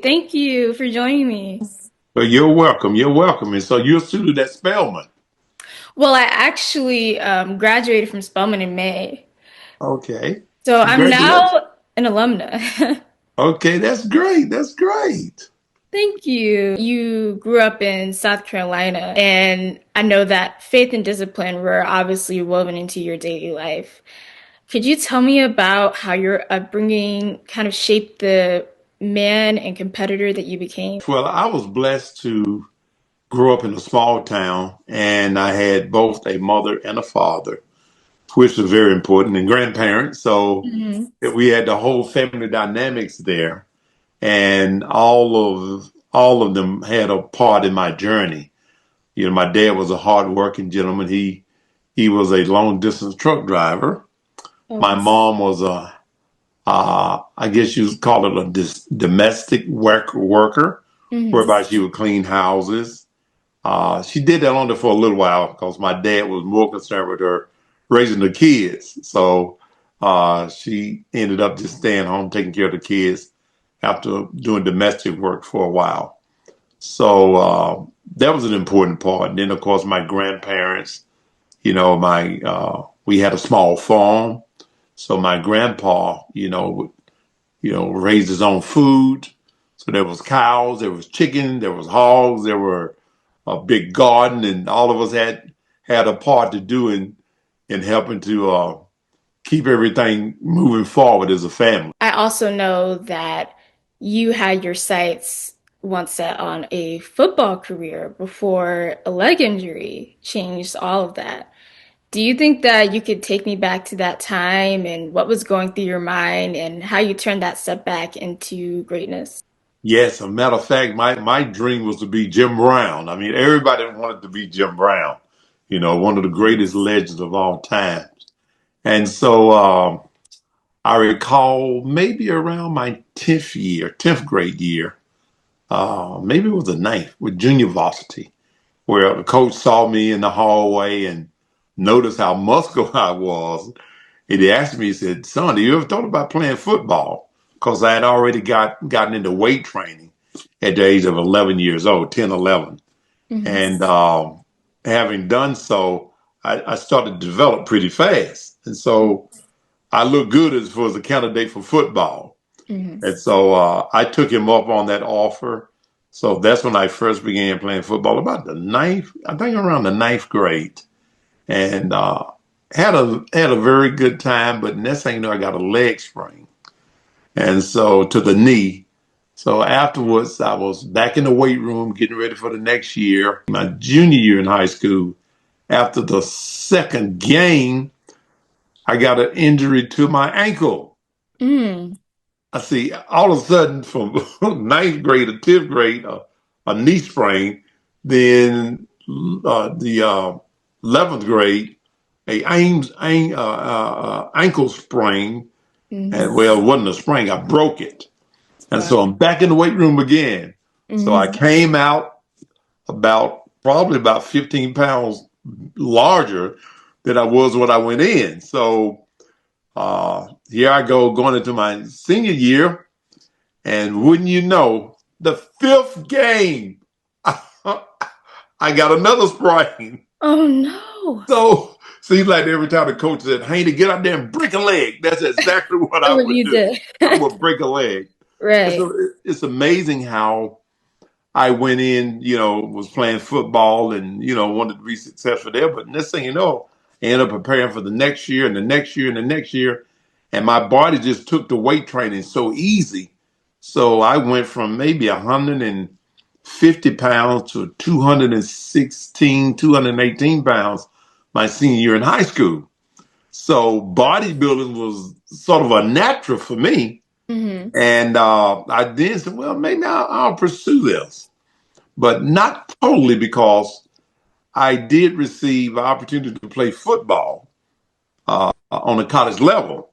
Thank you for joining me. Well, you're welcome. You're welcome. And so you're a student at Spelman. Well, I actually graduated from Spelman in May. Okay. So I'm Congratulations. now an alumna. Okay, that's great. That's great. Thank you. You grew up in South Carolina, and I know that faith and discipline were obviously woven into your daily life. Could you tell me about how your upbringing kind of shaped the man and competitor that you became? Well, I was blessed to grow up in a small town, and I had both a mother and a father, which was very important, and grandparents. So Mhm. we had the whole family dynamics there, and all of them had a part in my journey. You know, my dad was a hardworking gentleman. He was a long distance truck driver. My Oh. mom was I guess you would call it a domestic worker, Mhm. whereby she would clean houses. She did that only for a little while because my dad was more concerned with her raising the kids. So she ended up just staying home, taking care of the kids after doing domestic work for a while. So that was an important part. And then, of course, my grandparents, my we had a small farm. So my grandpa, raised his own food. So there was cows, there was chicken, there was hogs, there were a big garden, and all of us had a part to do in helping to keep everything moving forward as a family. I also know that you had your sights once set on a football career before a leg injury changed all of that. Do you think that you could take me back to that time and what was going through your mind and how you turned that setback into greatness? Yes, a matter of fact, my dream was to be Jim Brown. I mean, everybody wanted to be Jim Brown, one of the greatest legends of all time. And so I recall maybe around my 10th grade year, maybe it was the ninth with junior varsity, where the coach saw me in the hallway and noticed how muscular I was. And he asked me, he said, "Son, have you ever thought about playing football?" Because I had already gotten into weight training at the age of 11 years old, 10, 11. Hmm. And having done so, I started to develop pretty fast. And so I looked good as far as a candidate for football. Hmm. And so I took him up on that offer. So that's when I first began playing football, about the ninth, I think around the ninth grade. And had a very good time, but next thing you know, I got a leg sprain. And so to the knee. So afterwards, I was back in the weight room getting ready for the next year. My junior year in high school, after the second game, I got an injury to my ankle. Mm. I see all of a sudden from ninth grade to 10th grade, a knee sprain, then the 11th grade, ankle sprain, and Hmm. well, it wasn't a sprain, I broke it. And Wow. so I'm back in the weight room again. So I Hmm. came out probably about 15 pounds larger than I was when I went in. So here I go going into my senior year. And wouldn't you know, the fifth game, I got another sprain. Oh no. So seems like every time the coach said, "Haney, get out there and break a leg," that's exactly what That's I what would you do. did. I would break a leg. And Right. so it's amazing how I went in, was playing football and, wanted to be successful there. But next thing you know, I ended up preparing for the next year and the next year and the next year. And my body just took the weight training so easy. So I went from maybe 150 pounds to 216, 218 pounds my senior year in high school. So bodybuilding was sort of a natural for me. Hmm. And I then said, well, maybe I'll pursue this, but not totally because I did receive an opportunity to play football on a college level.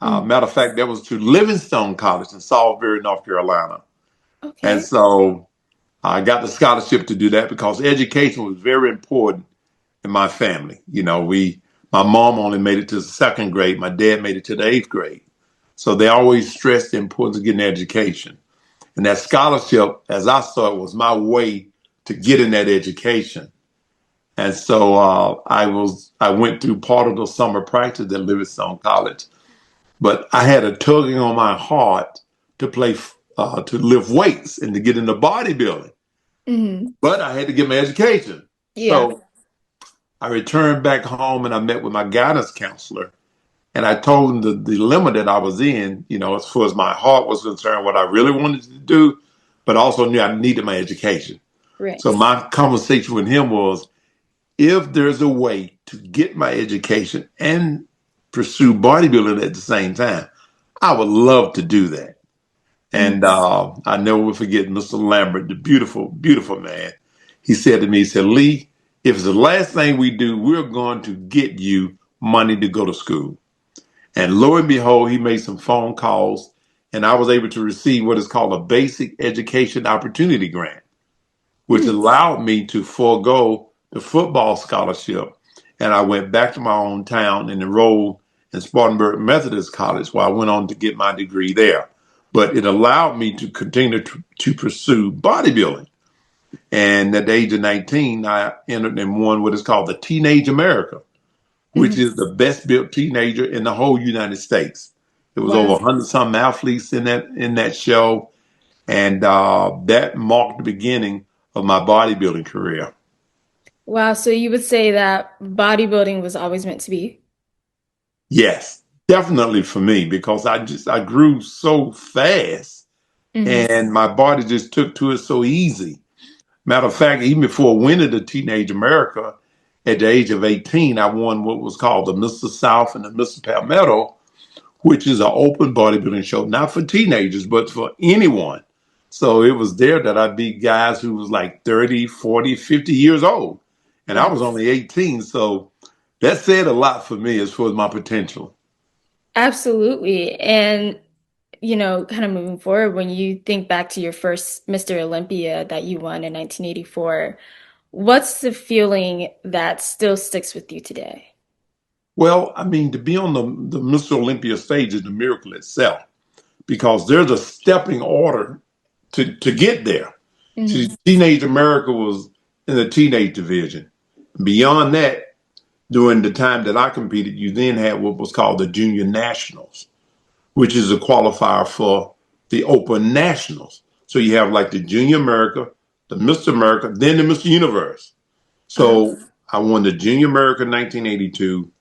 Hmm. Matter of fact, that was to Livingstone College in Salisbury, North Carolina. And Okay. so I got the scholarship to do that because education was very important in my family. My mom only made it to the second grade. My dad made it to the eighth grade. So they always stressed the importance of getting education. And that scholarship, as I saw it, was my way to get in that education. And so I went through part of the summer practice at Livingstone College, but I had a tugging on my heart to to lift weights and to get into bodybuilding. Hmm. But I had to get my education. Yeah. So I returned back home and I met with my guidance counselor. And I told him the dilemma that I was in, as far as my heart was concerned, what I really wanted to do, but also knew I needed my education. Right. So my conversation with him was, if there's a way to get my education and pursue bodybuilding at the same time, I would love to do that. And Mhm. I never will forget Mr. Lambert, the beautiful, beautiful man. He said to me, he said, Lee, if it's the last thing we do, we're going to get you money to go to school. And lo and behold, he made some phone calls, and I was able to receive what is called a basic education opportunity grant, which Hmm. allowed me to forego the football scholarship. And I went back to my own town and enrolled in Spartanburg Methodist College, where I went on to get my degree there. But it allowed me to continue to pursue bodybuilding. And at the age of 19, I entered and won what is called the Teenage America, which Hmm. is the best built teenager in the whole United States. It was over Wow. 100 some athletes in that show, and that marked the beginning of my bodybuilding career. Wow. So you would say that bodybuilding was always meant to be? Yes, definitely for me because I grew so fast, Hmm. and my body just took to it so easy. Matter of fact, even before winning the Teenage America at the age of 18, I won what was called the Mr. South and the Mr. Palmetto, which is an open bodybuilding show, not for teenagers, but for anyone. So it was there that I beat guys who was like 30, 40, 50 years old. And I Wow. was only 18. So that said a lot for me as far as my potential. Absolutely. And, kind of moving forward, when you think back to your first Mr. Olympia that you won in 1984, what's the feeling that still sticks with you today? Well, I mean, to be on the Mr. Olympia stage is the miracle itself because there's a stepping order to get there. See, Hmm. Teenage America was in the teenage division. Beyond that, during the time that I competed, you then had what was called the Junior Nationals, which is a qualifier for the Open Nationals. So you have like the Junior America, the Mr. America, then the Mr. Universe. Uh, So I won the Junior America in 1982.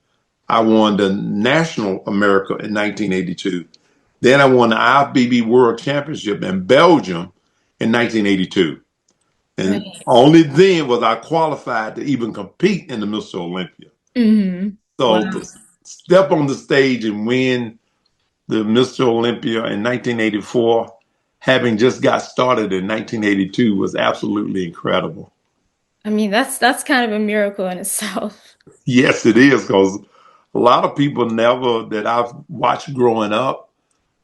I won the National America in 1982. Then I won the IFBB World Championship in Belgium in 1982. And right. only then was I qualified to even compete in the Mr. Olympia. Hmm. So Wow. to step on the stage and win the Mr. Olympia in 1984, having just got started in 1982, was absolutely incredible. I mean, that's kind of a miracle in itself. Yes, it is, because a lot of people never that I've watched growing up,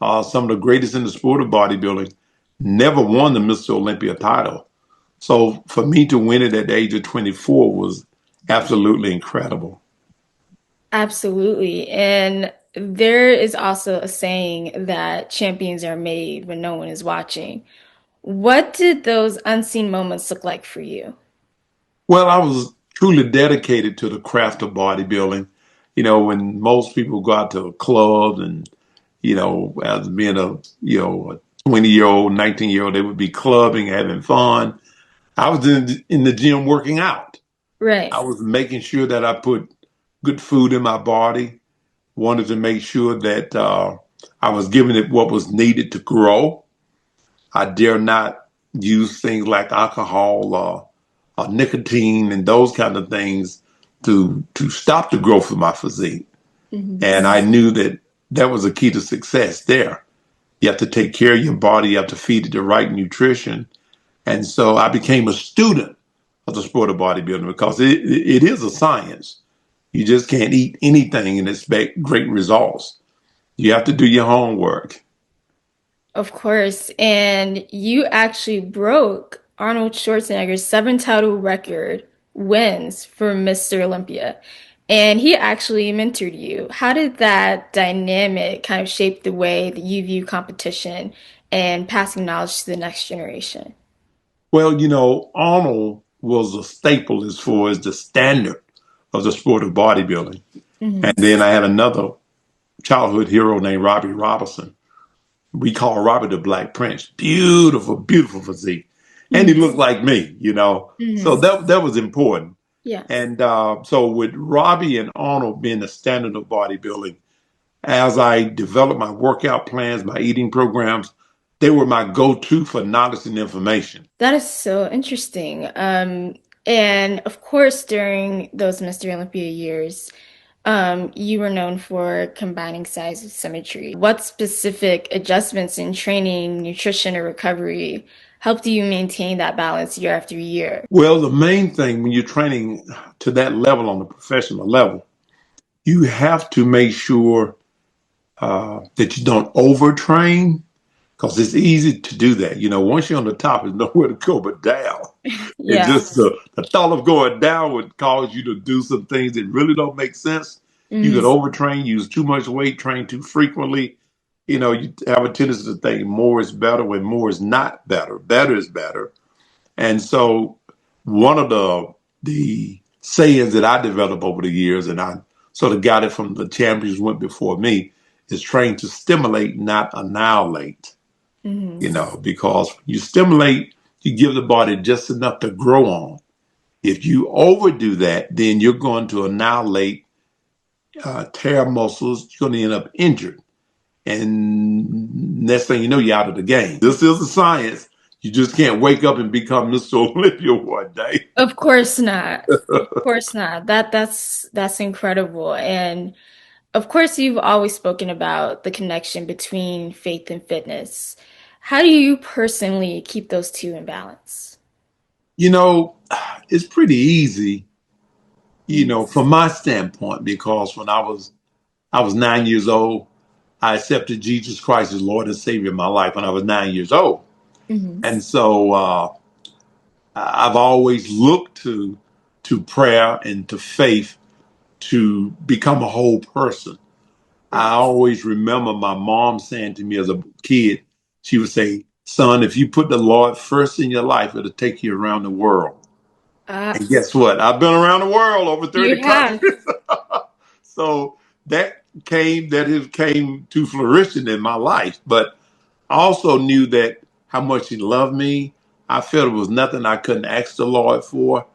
some of the greatest in the sport of bodybuilding, never won the Mr. Olympia title. So for me to win it at the age of 24 was absolutely incredible. Absolutely. And there is also a saying that champions are made when no one is watching. What did those unseen moments look like for you? Well, I was truly dedicated to the craft of bodybuilding. When most people go out to clubs and, as being a 20-year-old, 19-year-old, they would be clubbing, having fun. I was in the gym working out. I Right. was making sure that I put good food in my body, wanted to make sure that I was giving it what was needed to grow. I dare not use things like alcohol or nicotine and those kind of things to stop the growth of my physique. Hmm. And I knew that that was a key to success there. You have to take care of your body, you have to feed it the right nutrition. And so I became a student of the sport of bodybuilding because it is a science. You just can't eat anything and expect great results. You have to do your homework. Of course. And you actually broke Arnold Schwarzenegger's seven title record wins for Mr. Olympia. And he actually mentored you. How did that dynamic kind of shape the way that you view competition and passing knowledge to the next generation? Well, Arnold was a staple as far as the standard of the sport of bodybuilding. And Hmm. then I had another childhood hero named Robbie Robinson. We call Robbie the Black Prince. Beautiful, beautiful physique. And he Hmm. looked like me. So Hmm. that was important. Yeah. And so with Robbie and Arnold being the standard of bodybuilding, as I developed my workout plans, my eating programs, they were my go-to for knowledge and information. That is so interesting. And of course, during those Mr. Olympia years, you were known for combining size with symmetry. What specific adjustments in training, nutrition, or recovery helped you maintain that balance year after year? Well, the main thing when you're training to that level on the professional level, you have to make sure that you don't overtrain because it's easy to do that. Once you're on the top, there's nowhere to go but down. And Yeah. just the thought of going down would cause you to do some things that really don't make sense. You could Hmm. overtrain, use too much weight, train too frequently. You have a tendency to think more is better when more is not better. Better is better. And so one of the sayings that I developed over the years, and I sort of got it from the champions who went before me, is train to stimulate, not annihilate. Hmm. Because when you stimulate, you give the body just enough to grow on. If you overdo that, then you're going to annihilate, tear muscles. You're going to end up injured. And next thing you know, you're out of the game. This is a science. You just can't wake up and become Mr. Olympia one day. Of course not. Of course not. That's incredible. And of course, you've always spoken about the connection between faith and fitness. How do you personally keep those two in balance? You know, it's pretty easy, Mm-hmm. from my standpoint, because when I was 9 years old, I accepted Jesus Christ as Lord and Savior of my life when I was 9 years old. Hmm. And so I've always looked to prayer and to faith to become a whole person. I Right. always remember my mom saying to me as a kid, she would say, "Son, if you put the Lord first in your life, it'll take you around the world." Uh, And guess what? I've been around the world over 30 you have. countries. So that came to fruition in my life. But I also knew that how much he loved me. I felt it was nothing I couldn't ask the Lord for.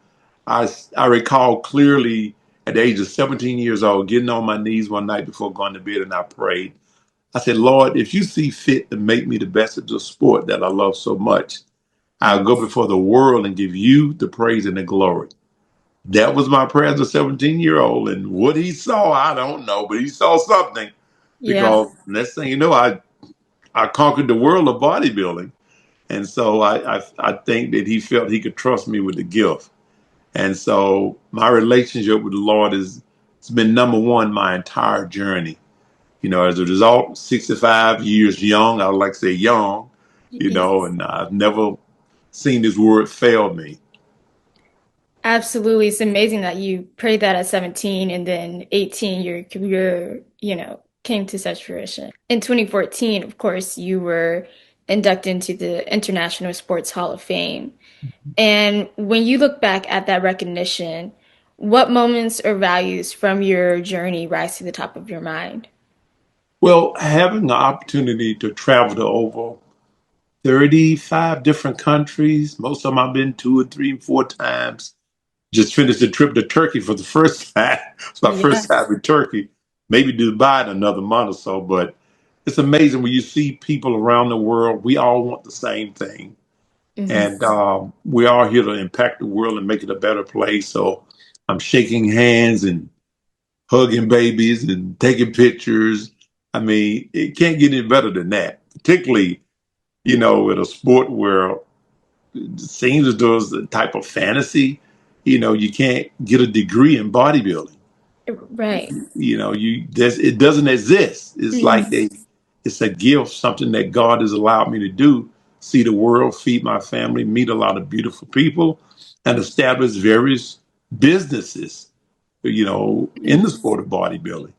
I recall clearly at the age of 17 years old, getting on my knees one night before going to bed, and I prayed. I said, Lord, if you see fit to make me the best of the sport that I love so much, I'll go before the world and give you the praise and the glory. That was my prayer as a 17-year-old. And what he saw, I don't know, but he saw something Yeah. because next thing you know, I conquered the world of bodybuilding. And so I think that he felt he could trust me with the gift. And so my relationship with the Lord it's been number one my entire journey. As a result, 65 years young, I would like to say young, Yeah. and I've never seen this word fail me. Absolutely. It's amazing that you prayed that at 17 and then 18, your career, came to such fruition. In 2014, of course, you were inducted into the International Sports Hall of Fame. And when you look back at that recognition, what moments or values from your journey rise to the top of your mind? Well, having the opportunity to travel to over 35 different countries, most of them I've been two or three and four times. Just finished a trip to Turkey for the first time. It's my first Yes. time in Turkey. Maybe Dubai in another month or so, but it's amazing when you see people around the world. We all want the same thing. Hmm. And we are here to impact the world and make it a better place. So I'm shaking hands and hugging babies and taking pictures. I mean, it can't get any better than that, particularly, in a sport where it seems as though it's a type of fantasy. You can't get a degree in bodybuilding. Right. It doesn't exist. It's like Hmm. it's a gift, something that God has allowed me to do. See the world, feed my family, meet a lot of beautiful people, and establish various businesses. In the sport of bodybuilding.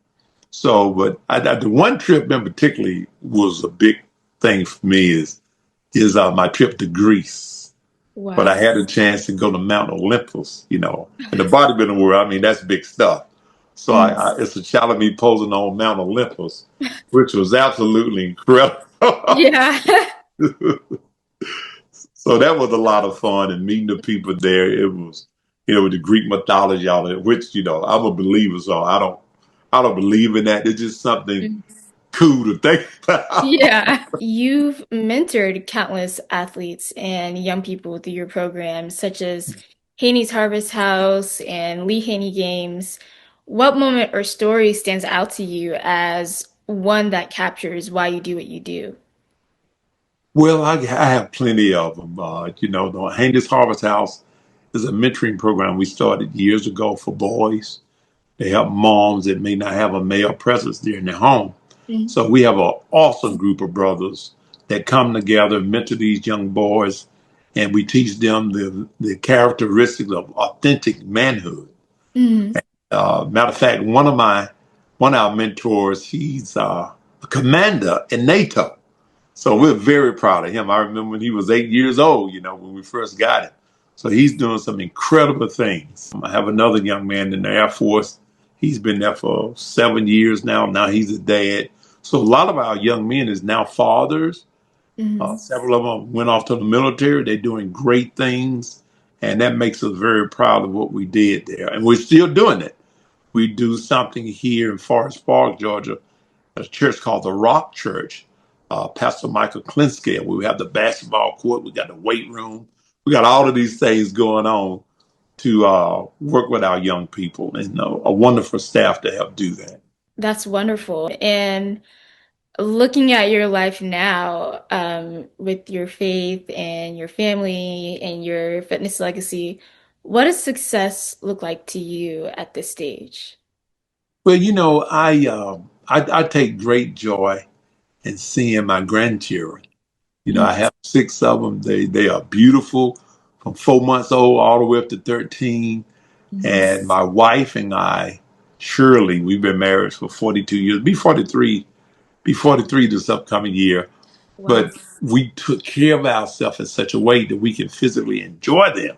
So, but the one trip in particularly was a big. thing for me is my trip to Greece. But I Wow. had a chance to go to Mount Olympus, in the bodybuilding world. I mean, that's big stuff. So Mm. it's a child of me posing on Mount Olympus, which was absolutely incredible. Yeah. So that was a lot of fun and meeting the people there. It was, with the Greek mythology, all of it, which, I'm a believer, so I don't believe in that. It's just something cool to think about. Yeah. You've mentored countless athletes and young people through your programs, such as Haney's Harvest House and Lee Haney Games. What moment or story stands out to you as one that captures why you do what you do? Well, I have plenty of them. The Handy's Harvest House is a mentoring program we started years ago for boys. They help moms that may not have a male presence there in their home. Mm. So we have an awesome group of brothers that come together, mentor these young boys, and we teach them the characteristics of authentic manhood. Mm. Matter of fact, one of our mentors, he's a commander in NATO. So we're very proud of him. I remember when he was 8 years old, when we first got him. So he's doing some incredible things. I have another young man in the Air Force. He's been there for 7 years now. Now he's a dad. So a lot of our young men is now fathers. Mm. Several of them went off to the military. They're doing great things. And that makes us very proud of what we did there. And we're still doing it. We do something here in Forest Park, Georgia, a church called the Rock Church, Pastor Michael Klinsky. We have the basketball court, we got the weight room, we got all of these things going on to work with our young people, and a wonderful staff to help do that. That's wonderful. And looking at your life now, with your faith and your family and your fitness legacy, what does success look like to you at this stage? Well, I take great joy in seeing my grandchildren. I Mm. have six of them. They are beautiful, from 4 months old all the way up to 13. Mm. And my wife and I, Shirley, we've been married for 42 years. Be 43 this upcoming year. Wow. But we took care of ourselves in such a way that we can physically enjoy them.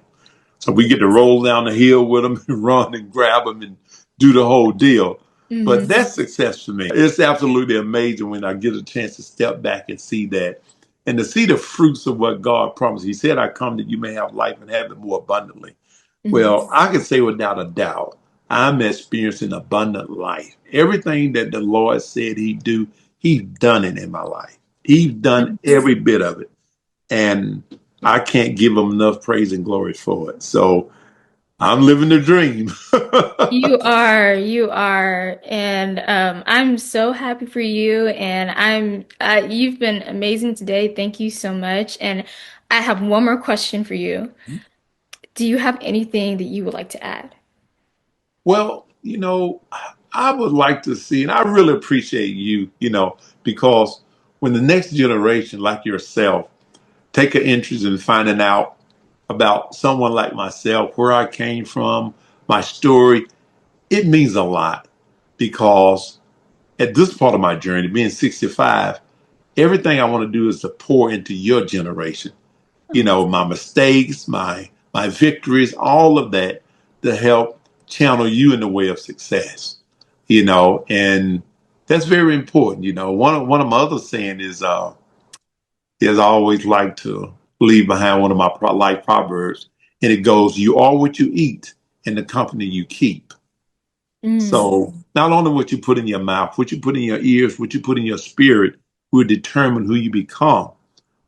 So we get to roll down the hill with them and run and grab them and do the whole deal. But Hmm. that's success for me. It's absolutely amazing when I get a chance to step back and see that and to see the fruits of what God promised. He said, I come that you may have life and have it more abundantly. Hmm. Well, I can say without a doubt, I'm experiencing abundant life. Everything that the Lord said He'd do, He's done it in my life. He's done every bit of it. And I can't give Him enough praise and glory for it. So I'm living the dream. You are, and I'm so happy for you. And you've been amazing today. Thank you so much. And I have one more question for you. Do you have anything that you would like to add? Well, I would like to see, and I really appreciate you, because when the next generation, like yourself, take an interest in finding out about someone like myself, where I came from, my story, it means a lot because at this part of my journey, being 65, everything I want to do is to pour into your generation. My mistakes, my victories, all of that to help channel you in the way of success. And that's very important. One of my other saying is I always like to leave behind one of my life proverbs, and it goes, "You are what you eat, and the company you keep." Mm. So not only what you put in your mouth, what you put in your ears, what you put in your spirit will determine who you become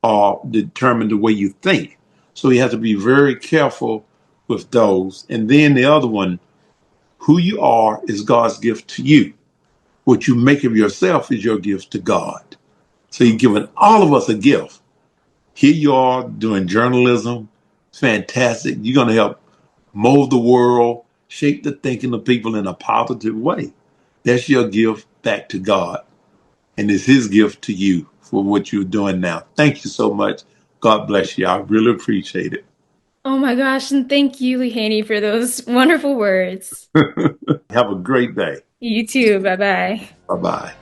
or determine the way you think. So you have to be very careful with those. And then the other one, who you are is God's gift to you. What you make of yourself is your gift to God. So He's given all of us a gift. Here you are doing journalism. It's fantastic. You're going to help mold the world, shape the thinking of people in a positive way. That's your gift back to God. And it's His gift to you for what you're doing now. Thank you so much. God bless you. I really appreciate it. Oh my gosh, and thank you, Lee Haney, for those wonderful words. Have a great day. You too. Bye bye. Bye bye.